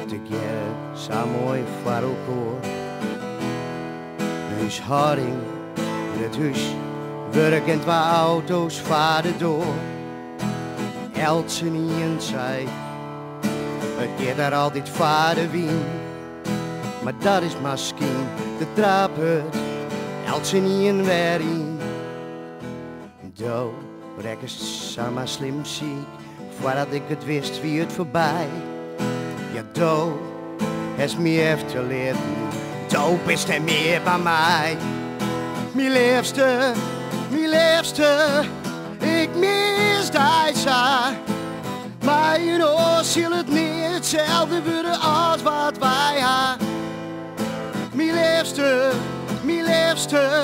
together, zo mooi voor elkaar. Huishouding in het huis, werk en 2 auto's varen door. Eltje niet en zij, het gaat daar altijd vader wien. Maar dat is misschien de trapert, Eltje niet en weer in. Do, rekkers samen slim ziek, voordat ik het wist wie het voorbij. Ja, do, is me heeft te leren, do is er meer bij mij. Mijn liefste, ik mis die zaak. Maar je know, zal het niet hetzelfde worden als wat wij hebben. Mijn liefste,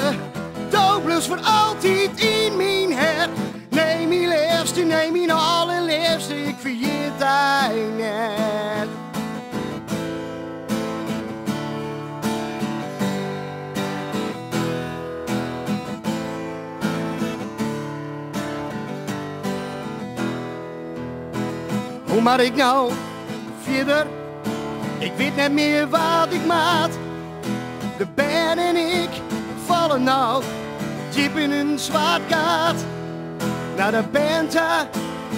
do blijft voor altijd in mijn hart. Nee, mijn allerliefste, ik vergeet die net. Hoe maar ik nou verder? Ik weet niet meer wat ik maat. De band en ik vallen nou diep in een zwart gat. Naar de band,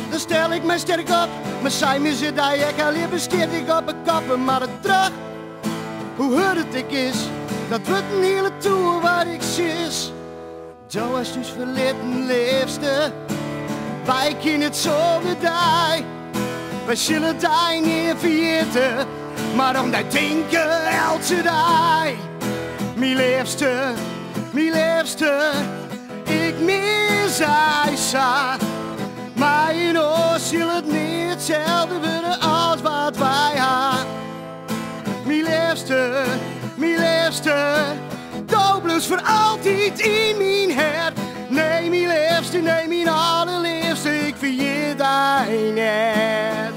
dan stel ik mij sterk op. Maar zij me zit daar, ik al liever steed ik op een koppen. Maar het terug, hoe hard het ik is, dat wordt een hele tour waar ik zis. Zo was dus verleden liefste, wij kunnen het zonder die. Wij zullen die niet vergeten, maar om dat denken elke dag. Mijn liefste, ik mis Aisha. Maar je know, zal het niet hetzelfde worden als wat wij hebben. Mijn liefste, do blijft voor altijd in mijn hart. Nee, mijn allerliefste, ik vergeet die net.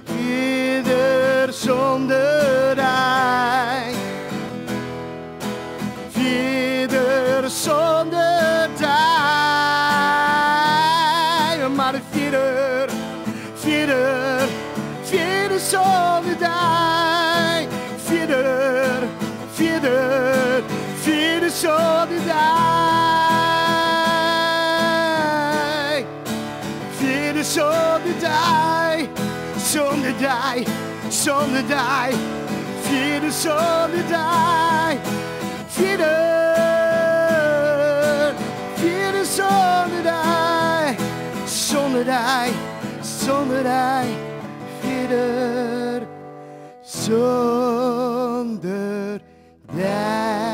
Verder zonder die. Verder zonder die. Maar verder zonder die. Verder zonder die. Verder zonder die. Zonder die. Verder zonder die. Verder zonder die. Zonder die. Verder zonder die.